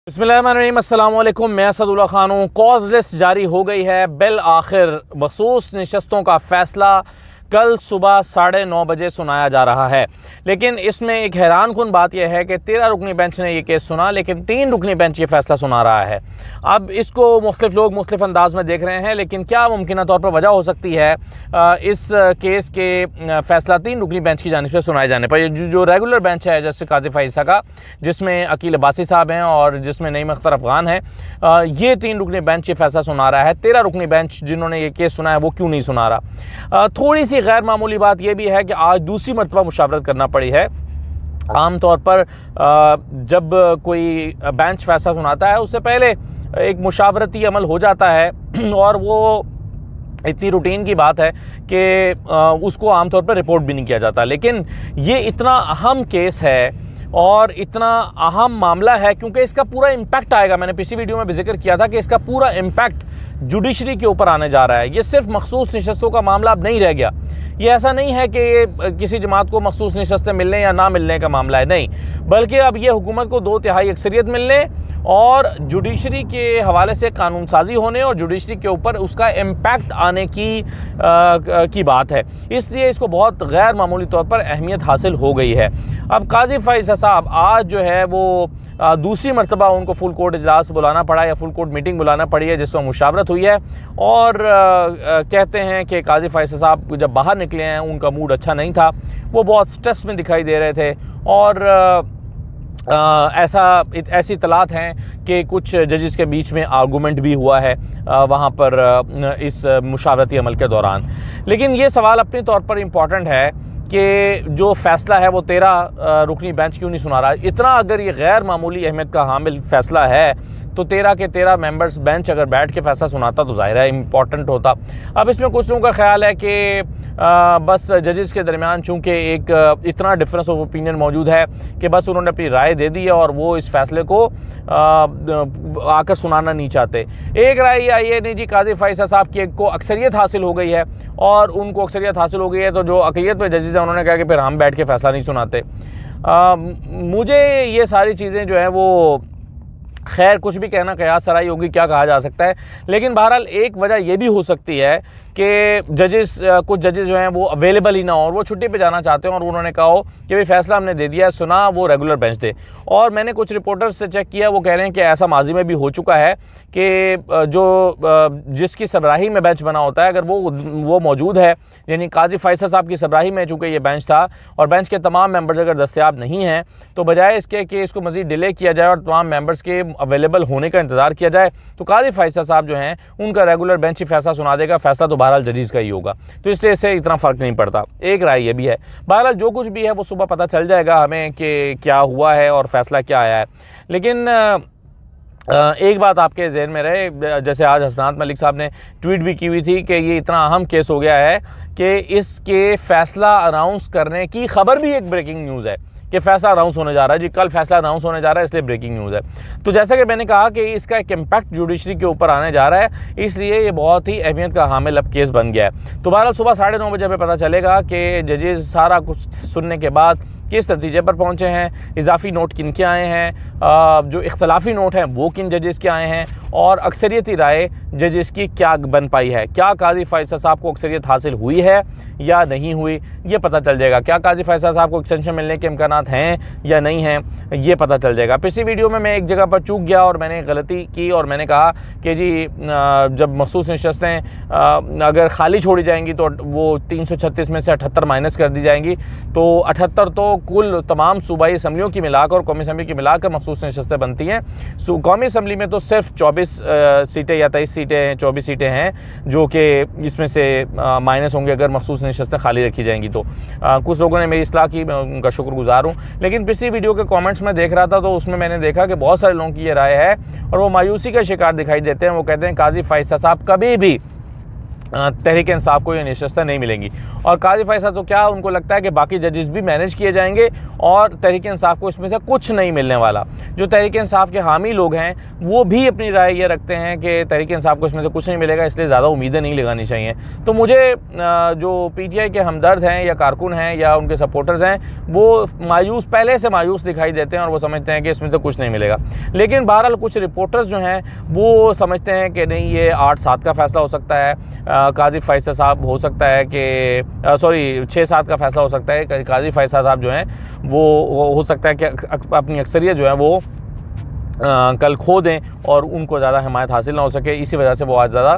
बिस्मिल्लाहिर्रहमानिर्रहीम, अस्सलाम वालेकुम। मैं असदुल्ला खान हूँ। कॉज लिस्ट जारी हो गई है। बिल आखिर मखसूस नशस्तों का फ़ैसला कल सुबह 9:30 बजे सुनाया जा रहा है। लेकिन इसमें एक हैरान कुन बात यह है कि 13 रुकनी बेंच ने यह केस सुना, लेकिन 3 रुकनी बेंच ये फ़ैसला सुना रहा है। अब इसको मुख्तलिफ लोग मुख्तलिफ अंदाज में देख रहे हैं, लेकिन क्या मुमकिन तौर पर वजह हो सकती है इस केस के फ़ैसला 3 रुकनी बेंच की जानिब से सुनाए जाने पर। जो रेगुलर बेंच है जस्टिस काजी फ़ाइज़ का, जिसमें अकील अब्बासी साहब हैं और जिसमें नईम अख्तर अफ़गान है, ये 3 रुकनी बेंच ये फ़ैसला सुना रहा है। 13 रुकनी बेंच जिन्होंने ये केस सुना है वो क्यों नहीं सुना रहा। थोड़ी सी गैर मामूली बात यह भी है कि आज दूसरी मरतबा मुशावरत करना पड़ी है। आम तौर पर जब कोई बेंच फैसला सुनाता है उससे पहले एक मुशावरती अमल हो जाता है और वो इतनी रूटीन की बात है कि उसको आम तौर पर रिपोर्ट भी नहीं किया जाता। लेकिन ये इतना अहम केस है और इतना अहम मामला है क्योंकि इसका पूरा इम्पैक्ट आएगा। मैंने पिछली वीडियो में भी जिक्र किया था कि इसका पूरा इम्पैक्ट जुडिशरी के ऊपर आने जा रहा है। ये सिर्फ मखसूस नशस्तों का मामला अब नहीं रह गया। ये ऐसा नहीं है कि ये किसी जमात को मखसूस नशस्तें मिलने या ना मिलने का मामला है, नहीं, बल्कि अब ये हुकूमत को 2/3 अक्सरियत मिलने और जुडिशरी के हवाले से कानून साजी होने और जुडिशरी के ऊपर उसका इम्पैक्ट आने की बात है। इसलिए इसको बहुत गैर मामूली तौर पर अहमियत हासिल हो गई है। अब काजी फ़ाइज़ साहब आज जो है वो दूसरी मरतबा उनको फुल कोर्ट इजलास बुलाना पड़ा या फुल कोर्ट मीटिंग बुलाना पड़ी है जिसमें मुशावरत हुई है। और कहते हैं कि काजी फ़ाइज़ साहब जब बाहर निकले हैं उनका मूड अच्छा नहीं था, वो बहुत स्ट्रेस में दिखाई दे रहे थे और ऐसी इतलात हैं कि कुछ जजेस के बीच में आर्गूमेंट भी हुआ है वहाँ पर इस मुशावरती अमल के दौरान। लेकिन ये सवाल अपने तौर पर इम्पॉर्टेंट है कि जो फ़ैसला है वो 13 रुकनी बेंच क्यों नहीं सुना रहा। इतना अगर ये गैर मामूली अहमियत का हामिल फ़ैसला है तो 13 के 13 मेंबर्स बेंच अगर बैठ के फ़ैसला सुनाता तो ज़ाहिर है इम्पॉर्टेंट होता। अब इसमें कुछ लोगों का ख्याल है कि बस जजेस के दरमियान चूँकि एक इतना डिफरेंस ऑफ ओपिनियन मौजूद है कि बस उन्होंने अपनी राय दे दी है और वो इस फ़ैसले को आकर सुनाना नहीं चाहते। एक राय आई है, नहीं जी, काजी फ़ाइज़ साहब की को अक्सरियत हासिल हो गई है और उनको अक्सरियत हासिल हो गई है तो जो अक़लियत में जजेस हैं उन्होंने कहा कि फिर हम बैठ के फ़ैसला नहीं सुनाते। मुझे ये सारी चीज़ें जो हैं वो खैर कुछ भी कहना कयास सराई होगी, क्या कहा जा सकता है। लेकिन बहरहाल एक वजह यह भी हो सकती है कि कुछ जजेस जो हैं वो अवेलेबल ही ना हो और वो छुट्टी पे जाना चाहते हैं और उन्होंने कहा हो कि भाई फ़ैसला हमने दे दिया है, सुना, वो रेगुलर बेंच दे। और मैंने कुछ रिपोर्टर्स से चेक किया, वो कह रहे हैं कि ऐसा माजी में भी हो चुका है कि जिसकी सबराही में बेंच बना होता है अगर वो मौजूद है, यानी काजी फ़ाइज़ साहब की सबराही में चूँकि ये बेंच था और बेंच के तमाम मेंबर्स अगर दस्तयाब नहीं हैं तो बजाय इसके कि इसको मज़ीद डिले किया जाए और तमाम मेंबर्स के अवेलेबल होने का इंतज़ार किया जाए तो काजी फ़ाइज़ साहब जो हैं उनका रेगुलर बेंच ही फ़ैसला सुना देगा। फ़ैसला तो बहरहाल जजीज़ का ही होगा, तो इसलिए इससे इतना फ़र्क नहीं पड़ता। एक राय ये भी है। बहरहाल जो कुछ भी है वो सुबह पता चल जाएगा हमें कि क्या हुआ है और फ़ैसला क्या आया है। लेकिन एक बात आपके जहन में रहे, जैसे आज हसनात मलिक साहब ने ट्वीट भी की हुई थी कि ये इतना अहम केस हो गया है कि इसके फ़ैसला अनाउंस करने की खबर भी एक ब्रेकिंग न्यूज़ है कि फ़ैसला अनाउंस होने जा रहा है जी, कल फ़ैसला अनाउंस होने जा रहा है, इसलिए ब्रेकिंग न्यूज़ है। तो जैसा कि मैंने कहा कि इसका एक इम्पैक्ट जुडिशरी के ऊपर आने जा रहा है, इसलिए ये बहुत ही अहमियत का हामिल अब केस बन गया है। तो बहरहाल सुबह 9:30 बजे हमें पता चलेगा कि जजेस सारा कुछ सुनने के बाद किस नतीजे पर पहुँचे हैं, इजाफी नोट किन के आए हैं, जो इख्तलाफी नोट हैं वो किन जजेस के आए हैं और अक्सरियती राय जजेस की क्या बन पाई है। क्या काजी फ़ाइज़ साहब को अक्सरियत हासिल हुई है या नहीं हुई, ये पता चल जाएगा। क्या काजी फ़ाइज़ साहब को एक्सटेंशन मिलने के इम्कानात हैं या नहीं हैं, ये पता चल जाएगा। पिछली वीडियो में मैं एक जगह पर चूक गया और मैंने गलती की और मैंने कहा कि जी जब मखसूस नशस्तें अगर खाली छोड़ी जाएंगी तो वो 336 में से 78 माइनस कर दी जाएंगी, तो 78 तो कुल तमाम सूबाई असम्बलियों की मिलाकर और कौमी असम्बली की मिलाकर मखसूस नशस्तें बनती हैं। कौमी असम्बली में तो सिर्फ 24 सीटें या 23 सीटें 24 सीटें हैं जो कि इसमें से माइनस होंगे अगर मखसूस नशस्तें खाली रखी जाएंगी। तो कुछ लोगों ने मेरी इस्लाह की, मैं उनका शुक्रगुजार हूँ। लेकिन पिछली वीडियो के कमेंट्स में देख रहा था तो उसमें मैंने देखा कि बहुत सारे लोगों की ये राय है और वो मायूसी का शिकार दिखाई देते हैं। वो कहते हैं काजी फ़ाइज़ साहब कभी भी तहरीक इंसाफ को ये नशिस्तें नहीं मिलेंगी। और काजी फैसल तो क्या उनको लगता है कि बाकी जजेस भी मैनेज किए जाएंगे और तहरीक इंसाफ को इसमें से कुछ नहीं मिलने वाला। जो तहरीक इंसाफ के हामी लोग हैं वो भी अपनी राय ये रखते हैं कि तहरीक इंसाफ को इसमें से कुछ नहीं मिलेगा, इसलिए ज़्यादा उम्मीदें नहीं लगानी चाहिए। तो मुझे जो PTI के हमदर्द हैं या कारकुन हैं या उनके सपोर्टर्स हैं वो मायूस, पहले से मायूस दिखाई देते हैं और वो समझते हैं कि इसमें से कुछ नहीं मिलेगा। लेकिन बहरहाल कुछ रिपोर्टर्स जो हैं वो समझते हैं कि नहीं, ये 8-7 का फैसला हो सकता है, काजी फैसल साहब हो सकता है कि 6-7 का फैसला हो सकता है। काजी फैसल साहब जो हैं वो हो सकता है कि अपनी अक्सरियत जो है वो कल खो दें और उनको ज़्यादा हिमायत हासिल ना हो सके। इसी वजह से वो आज ज़्यादा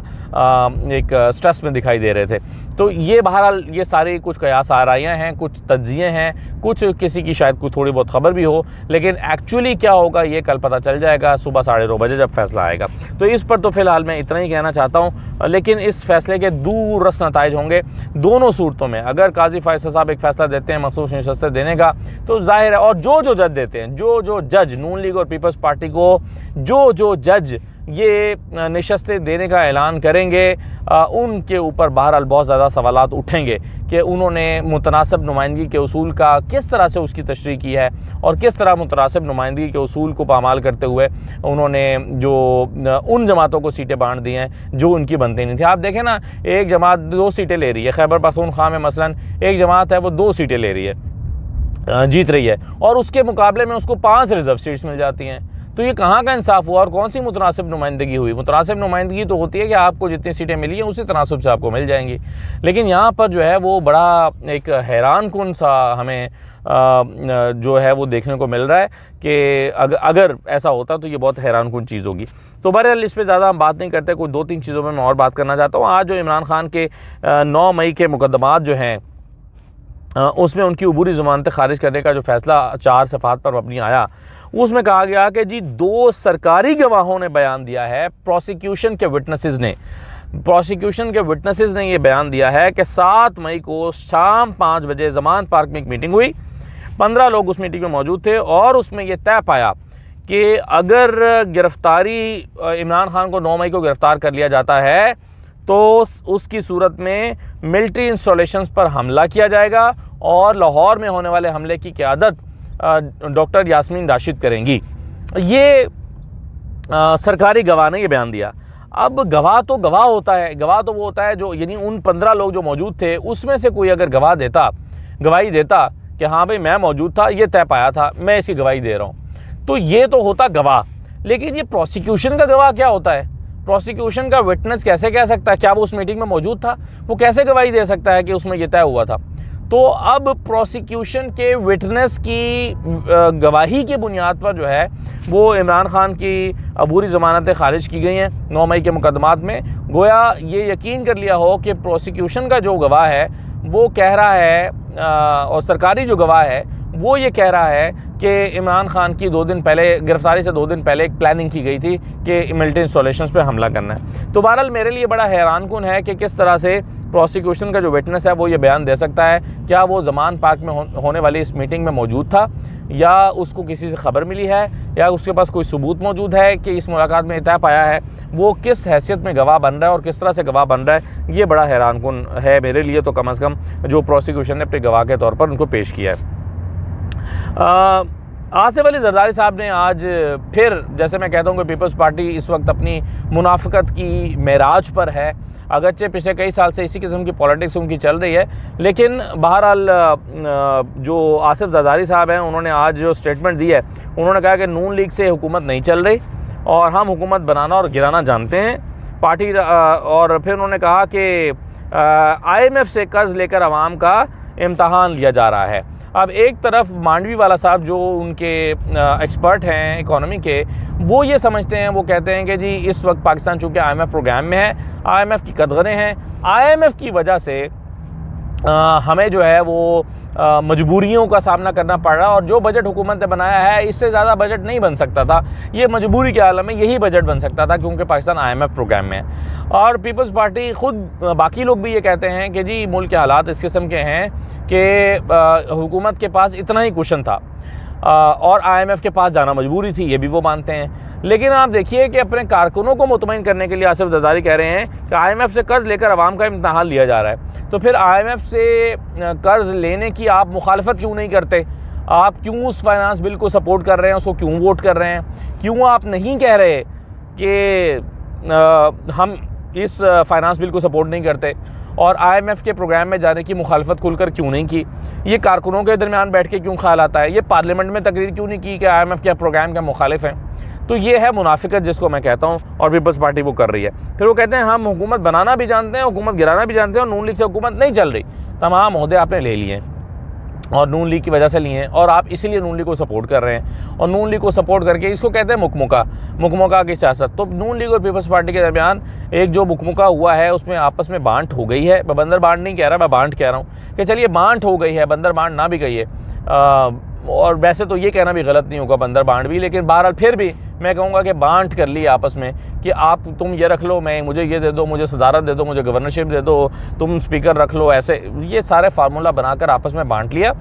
एक स्ट्रेस में दिखाई दे रहे थे। तो ये बहरहाल ये सारी कुछ कयास आराइयाँ हैं, कुछ तज्जिए हैं, कुछ किसी की शायद कोई थोड़ी बहुत खबर भी हो, लेकिन एक्चुअली क्या होगा ये कल पता चल जाएगा सुबह 9:30 बजे जब फैसला आएगा। तो इस पर तो फ़िलहाल मैं इतना ही कहना चाहता हूँ। लेकिन इस फैसले के दूररस नताइज होंगे दोनों सूरतों में। अगर काजी फैसल साहब एक फ़ैसला देते हैं मखसूस नशस्तें देने का, तो जाहिर है, और जो जज देते हैं, जो जज नून लीग और पीपल्स पार्टी को जो जज ये नशस्तें देने का ऐलान करेंगे, उनके ऊपर बहरहाल बहुत ज़्यादा सवालात उठेंगे कि उन्होंने मुतनासिब नुमाइंदगी के उसूल का किस तरह से उसकी तशरीह की है और किस तरह मुतनासिब नुमाइंदगी के उसूल को पामाल करते हुए उन्होंने जो उन जमातों को सीटें बांट दी हैं जो उनकी बनती नहीं थी। आप देखें ना, एक जमात 2 सीटें ले रही है, खैबर पख्तूनख्वा में मसलन एक जमात है वो 2 सीटें ले रही है, जीत रही है, और उसके मुकाबले में उसको 5 रिजर्व सीट्स मिल जाती हैं। तो ये कहाँ का इंसाफ हुआ और कौन सी मुतनासिब नुमाइंदगी हुई? मुतनासिब नुमाइंदगी तो होती है कि आपको जितनी सीटें मिली हैं उसी तनासब से आपको मिल जाएंगी। लेकिन यहाँ पर जो है वो बड़ा एक हैरान कुन सा हमें जो है वो देखने को मिल रहा है कि अगर ऐसा होता तो ये बहुत हैरान कुन चीज़ होगी। तो बहरहाल इस पर ज़्यादा हम बात नहीं करते, कोई 2-3 चीज़ों में मैं और बात करना चाहता हूँ। आज जो इमरान खान के 9 मई के मुकदमात जो हैं उसमें उनकी अबूरी ज़मानतें खारिज करने का जो फैसला 4 सफ़हात पर मबनी आया, उसमें कहा गया कि जी 2 सरकारी गवाहों ने बयान दिया है, प्रोसिक्यूशन के विटनेसेस ने ये बयान दिया है कि 7 मई को शाम 5 बजे ज़मान पार्क में एक मीटिंग हुई, 15 लोग उस मीटिंग में मौजूद थे और उसमें यह तय पाया कि अगर गिरफ्तारी इमरान खान को 9 मई को गिरफ्तार कर लिया जाता है तो उसकी सूरत में मिलिट्री इंस्टॉलेशंस पर हमला किया जाएगा और लाहौर में होने वाले हमले की क़यादत डॉक्टर यास्मीन राशिद करेंगी। ये सरकारी गवाह ने ये बयान दिया। अब गवाह तो गवाह होता है, गवाह तो वो होता है जो, यानी उन 15 लोग जो मौजूद थे उसमें से कोई अगर गवाही देता कि हाँ भाई मैं मौजूद था, ये तय पाया था, मैं इसकी गवाही दे रहा हूँ, तो ये तो होता गवाह। लेकिन ये प्रोसिक्यूशन का गवाह क्या होता है? प्रोसिक्यूशन का विटनेस कैसे कह सकता है? क्या वो उस मीटिंग में मौजूद था? वो कैसे गवाही दे सकता है कि उसमें ये तय हुआ था? तो अब प्रोसिक्यूशन के विटनेस की गवाही की बुनियाद पर जो है वो इमरान खान की अबूरी ज़मानतें खारिज की गई हैं 9 मई के मुकदमात में। गोया ये यकीन कर लिया हो कि प्रोसिक्यूशन का जो गवाह है वो कह रहा है और सरकारी जो गवाह है वो ये कह रहा है कि इमरान खान की 2 दिन पहले, गिरफ्तारी से 2 दिन पहले एक प्लानिंग की गई थी कि मिलिट्री इंस्टॉलेशंस पे हमला करना है। तो बहरहाल मेरे लिए बड़ा हैरानकुन है कि किस तरह से प्रोसिक्यूशन का जो विटनेस है वो ये बयान दे सकता है। क्या वो ज़मान पार्क में होने वाली इस मीटिंग में मौजूद था, या उसको किसी से ख़बर मिली है, या उसके पास कोई सबूत मौजूद है कि इस मुलाकात में तय पाया है? वो किस हैसियत में गवाह बन रहा है और किस तरह से गवाह बन रहा है, ये बड़ा हैरानकुन है मेरे लिए तो कम अज़ कम, जो प्रोसिक्यूशन ने अपने गवाह के तौर पर उनको पेश किया है। आसिफ अली जरदारी साहब ने आज फिर, जैसे मैं कहता हूँ कि पीपल्स पार्टी इस वक्त अपनी मुनाफिकत की मेराज पर है, अगरचे पिछले कई साल से इसी किस्म की पॉलिटिक्स उनकी चल रही है, लेकिन बहरहाल जो आसिफ जरदारी साहब हैं उन्होंने आज जो स्टेटमेंट दी है, उन्होंने कहा कि नून लीग से हुकूमत नहीं चल रही और हम हुकूमत बनाना और गिराना जानते हैं पार्टी। और फिर उन्होंने कहा कि IMF से कर्ज़ लेकर आवाम का इम्तहान लिया जा रहा है। अब एक तरफ मांडवी वाला साहब जो उनके एक्सपर्ट हैं इकोनॉमी के, वो ये समझते हैं, वो कहते हैं कि जी इस वक्त पाकिस्तान चूँकि IMF प्रोग्राम में है, IMF की कदगरें हैं, IMF की वजह से हमें जो है वो मजबूरियों का सामना करना पड़ रहा है, और जो बजट हुकूमत ने बनाया है इससे ज़्यादा बजट नहीं बन सकता था, ये मजबूरी के आलम में यही बजट बन सकता था क्योंकि पाकिस्तान IMF प्रोग्राम में है। और पीपल्स पार्टी खुद, बाकी लोग भी ये कहते हैं कि जी मुल्क के हालात इस किस्म के हैं कि हुकूमत के पास इतना ही कुशन था। और IMF के पास जाना मजबूरी थी, ये भी वो मानते हैं। लेकिन आप देखिए कि अपने कारकुनों को मुतमईन करने के लिए आसिफ जरदारी कह रहे हैं कि IMF से कर्ज़ लेकर आवाम का इम्तिहान लिया जा रहा है। तो फिर IMF से कर्ज़ लेने की आप मुखालफत क्यों नहीं करते? आप क्यों उस फाइनेंस बिल को सपोर्ट कर रहे हैं, उसको क्यों वोट कर रहे हैं? क्यों आप नहीं कह रहे कि हम इस फाइनेंस बिल को सपोर्ट नहीं करते? और IMF के प्रोग्राम में जाने की मुखालफत खुलकर क्यों नहीं की? ये कारकुनों के दरमियान बैठ के क्यों ख्याल आता है? ये पार्लियामेंट में तकरीर क्यों नहीं की कि IMF के प्रोग्राम के मुखालिफ हैं? तो ये है मुनाफिकत जिसको मैं कहता हूँ, और पीपल्स पार्टी वो कर रही है। फिर वो कहते हैं हम हुकूमत बनाना भी जानते हैं, हुकूमत गिराना भी जानते हैं, और नून लीग से हुकूमत नहीं चल रही। तमाम ओहदे आपने ले लिए और नून लीग की वजह से लिए हैं, और आप इसीलिए नून लीग को सपोर्ट कर रहे हैं। और नून लीग को सपोर्ट करके इसको कहते हैं मुकमुका की सियासत। तो नून लीग और पीपल्स पार्टी के दरमियान एक जो मुकमुका हुआ है, उसमें आपस में बांट हो गई है। मैं बंदर बांट नहीं कह रहा, मैं बांट कह रहा हूँ कि चलिए बांट हो गई है, बंदर बांट ना भी कहिए। और वैसे तो ये कहना भी गलत नहीं होगा बंदर बांट भी, लेकिन बहरहाल फिर भी मैं कहूँगा कि बांट कर ली आपस में कि आप तुम ये रख लो, मैं मुझे ये दे दो, मुझे सदारत दे दो, मुझे गवर्नरशिप दे दो, तुम स्पीकर रख लो, ऐसे ये सारे फार्मूला बनाकर आपस में बांट लिया।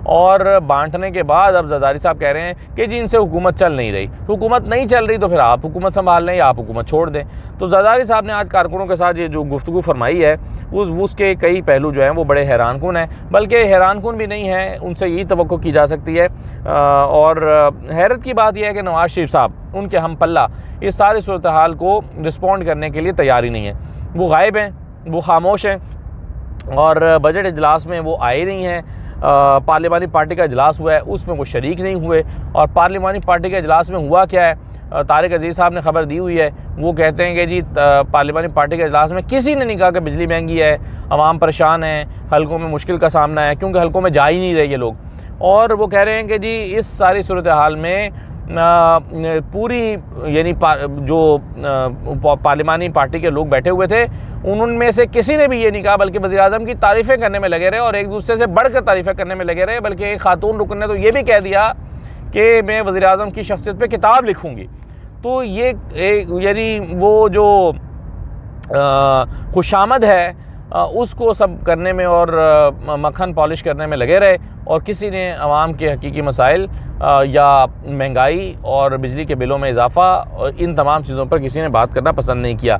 और बांटने के बाद अब जरदारी साहब कह रहे हैं कि जी इनसे हुकूमत चल नहीं रही। हुकूमत नहीं चल रही तो फिर आप हुकूमत संभाल लें या आप हुकूमत छोड़ दें। तो जरदारी साहब ने आज कारकुनों के साथ ये जो गुफ्तगू फरमाई है, उसके कई पहलू जो हैं वो बड़े हैरानकुन हैं, बल्कि हैरानकुन भी नहीं है, उनसे यही तवक्को की जा सकती है। और हैरत की बात यह है कि नवाज शरीफ साहब, उनके हम पल्ला इस सारी सूरत हाल को रिस्पॉन्ड करने के लिए तैयार ही नहीं है। वो गायब हैं, वो खामोश हैं, और बजट इजलास में वो आए नहीं हैं। पार्लिमानी पार्टी का इजलास हुआ है, उसमें वो शरीक नहीं हुए। और पार्लिमानी पार्टी के इजलास में हुआ क्या है, तारिक अजीज़ साहब ने खबर दी हुई है। वो कहते हैं कि जी पार्लिमानी पार्टी के इजलास में किसी ने नहीं कहा कि बिजली महंगी है, आवाम परेशान है, हलकों में मुश्किल का सामना है, क्योंकि हलकों में जा ही नहीं रहे ये लोग। और वो कह रहे हैं कि जी इस सारी सूरत हाल में पूरी यानी जो पार्लिमानी पार्टी के लोग बैठे हुए थे, उनमें से किसी ने भी ये नहीं कहा, बल्कि वज़ीर आज़म की तारीफ़ें करने में लगे रहे और एक दूसरे से बढ़कर तारीफ़ें करने में लगे रहे। बल्कि एक खातून रुकन ने तो ये भी कह दिया कि मैं वज़ीर आज़म की शख्सियत पे किताब लिखूँगी। तो ये यानी वो जो खुशामद है उसको सब करने में और मक्खन पॉलिश करने में लगे रहे, और किसी ने आवाम के हकीकी मसाइल या महंगाई और बिजली के बिलों में इजाफ़ा और इन तमाम चीज़ों पर किसी ने बात करना पसंद नहीं किया।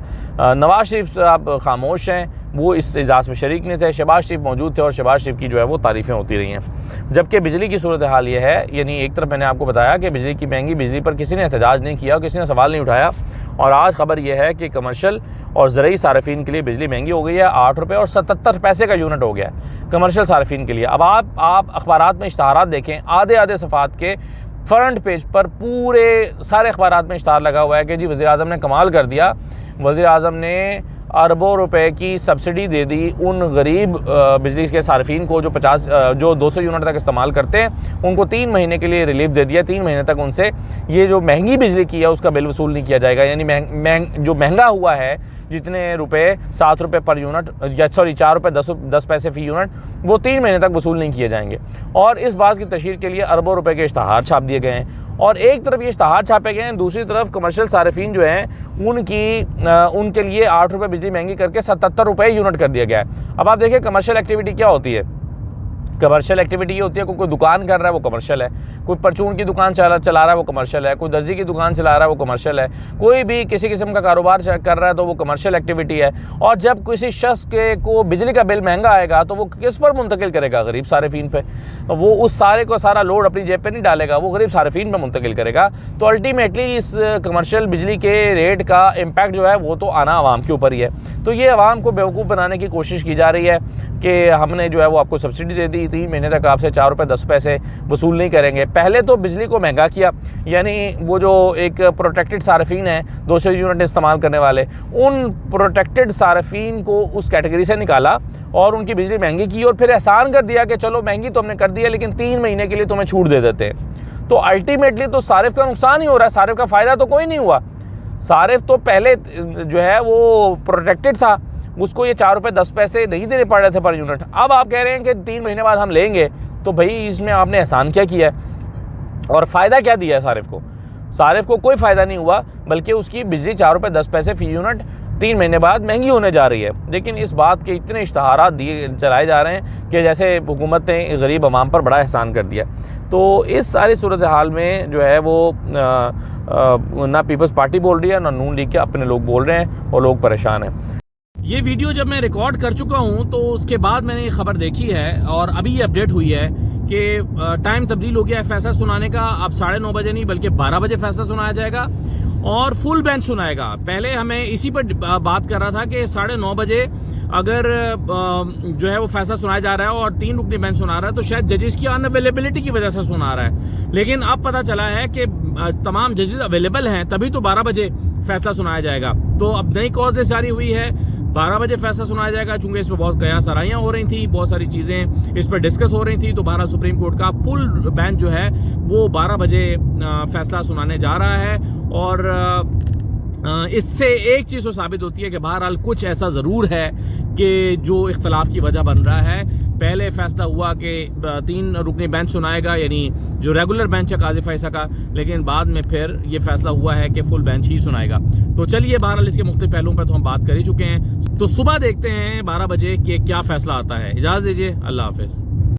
नवाज शरीफ साहब खामोश हैं, वो इस इजलास में शरीक नहीं थे। शहबाज शरीफ मौजूद थे और शहबाज शरीफ की जो है वो तारीफ़ें होती रही हैं। जबकि बिजली की सूरत हाल ये है, यानी एक तरफ मैंने आपको बताया कि बिजली की महंगी, बिजली पर किसी ने एहतजाज नहीं किया और किसी ने सवाल नहीं उठाया। और आज ख़बर यह है कि कमर्शल और ज़रई सार्फिन के लिए बिजली महंगी हो गई है, 8 रुपये और 77 पैसे का यूनिट हो गया है कमर्शल सार्फिन के लिए। अब आप अखबारात में इश्तहारात देखें, आधे सफ़ात के फ्रंट पेज पर पूरे सारे अखबारात में इश्तहार लगा हुआ है कि जी वज़ीर आज़म ने कमाल कर दिया, वज़ीर आज़म ने अरबों रुपए की सब्सिडी दे दी उन गरीब बिजली के सार्फिन को जो 200 यूनिट तक इस्तेमाल करते हैं, उनको 3 महीने के लिए रिलीफ दे दिया। 3 महीने तक उनसे ये जो महंगी बिजली की है उसका बिल वसूल नहीं किया जाएगा। यानी जो महंगा हुआ है, जितने रुपए 7 रुपये पर यूनिट, या सॉरी 4 रुपये 10 पैसे फ़ी यूनिट, वो 3 महीने तक वसूल नहीं किए जाएंगे। और इस बात की तशहीर के लिए अरबों रुपए के इश्तहार छाप दिए गए हैं। और एक तरफ ये इश्तहार छापे गए हैं, दूसरी तरफ कमर्शियल सार्फिन जो हैं उनके लिए 8 रुपये बिजली महंगी करके 77 रुपये यूनिट कर दिया गया है। अब आप देखिए कमर्शियल एक्टिविटी क्या होती है। कमर्शियल एक्टिविटी ये होती है कोई दुकान कर रहा है वो कमर्शियल है, कोई परचून की दुकान चला रहा है वो कमर्शियल है, कोई दर्जी की दुकान चला रहा है वो कमर्शियल है, कोई भी किसी किस्म का कारोबार कर रहा है तो वो कमर्शियल एक्टिविटी है। और जब किसी शख्स को बिजली का बिल महंगा आएगा तो वो किस पर मुंतकिल करेगा? गरीब सार्फिन पे। वो उस सारे को सारा लोड अपनी जेब पे नहीं डालेगा, वो गरीब सार्फिन पे मुंतकिल करेगा। तो अल्टीमेटली इस कमर्शियल बिजली के रेट का इम्पैक्ट जो है वो तो आना आवाम के ऊपर ही है। तो ये आवाम को बेवकूफ़ बनाने की कोशिश की जा रही है कि हमने जो है वो आपको सब्सिडी दे दी, 3 महीने तक आपसे 4 रुपये 10 पैसे वसूल नहीं करेंगे। पहले तो बिजली को महंगा किया, यानी वो जो एक प्रोटेक्टेड सार्फिन है 200 यूनिट इस्तेमाल करने वाले, उन प्रोटेक्टेड सार्फिन को उस कैटेगरी से निकाला और उनकी बिजली महंगी की, और फिर एहसान कर दिया कि चलो महंगी तो हमने कर दी है लेकिन 3 महीने के लिए तुम्हें छूट दे देते हैं। तो अल्टीमेटली तो सारिफ का नुकसान ही हो रहा है, सारिफ का फ़ायदा तो कोई नहीं हुआ। सारिफ तो पहले जो है वो प्रोटेक्टेड था, उसको ये 4 रुपये 10 पैसे नहीं देने पड़ रहे थे पर यूनिट। अब आप कह रहे हैं कि 3 महीने बाद हम लेंगे, तो भाई इसमें आपने एहसान क्या किया है और फ़ायदा क्या दिया है सारिफ को? सारिफ को कोई फ़ायदा नहीं हुआ, बल्कि उसकी बिजली 4 रुपये 10 पैसे फ़ी यूनिट 3 महीने बाद महंगी होने जा रही है। लेकिन इस बात के इतने इश्तहारात दिए चलाए जा रहे हैं कि जैसे हुकूमत ने गरीब अवाम पर बड़ा एहसान कर दिया। तो इस सारी सूरत हाल में जो है वो ना पीपल्स पार्टी बोल रही है, ना नून लीग के अपने लोग बोल रहे हैं और लोग परेशान हैं। ये वीडियो जब मैं रिकॉर्ड कर चुका हूँ तो उसके बाद मैंने ये खबर देखी है और अभी ये अपडेट हुई है कि टाइम तब्दील हो गया है फैसला सुनाने का। अब 9:30 बजे नहीं बल्कि 12 बजे फैसला सुनाया जाएगा और फुल बेंच सुनाएगा। पहले हमें इसी पर बात कर रहा था कि 9:30 बजे अगर जो है वो फैसला सुनाया जा रहा है और 3 रुकनी बेंच सुना रहा है तो शायद जजेस की अनअवेलेबिलिटी की वजह से सुना रहा है। लेकिन अब पता चला है कि तमाम जजेस अवेलेबल हैं, तभी तो 12 बजे फैसला सुनाया जाएगा। तो अब नई कॉज जारी हुई है, 12 बजे फैसला सुनाया जाएगा। चूंकि इस पर बहुत कयास आराइयाँ हो रही थी, बहुत सारी चीज़ें इस पर डिस्कस हो रही थी, तो बहरहाल सुप्रीम कोर्ट का फुल बेंच जो है वो 12 बजे फैसला सुनाने जा रहा है। और इससे एक चीज़ तो साबित होती है कि बहरहाल कुछ ऐसा ज़रूर है कि जो इख्तलाफ की वजह बन रहा है। पहले फैसला हुआ कि 3 रुकनी बेंच सुनाएगा, यानी जो रेगुलर बेंच है काजी फैसला का, लेकिन बाद में फिर ये फैसला हुआ है कि फुल बेंच ही सुनाएगा। तो चलिए बहरहाल इसके मुख्तलिफ पहलुओं पर तो हम बात कर ही चुके हैं। तो सुबह देखते हैं 12 बजे कि क्या फैसला आता है। इजाज़त दीजिए, अल्लाह हाफिज़।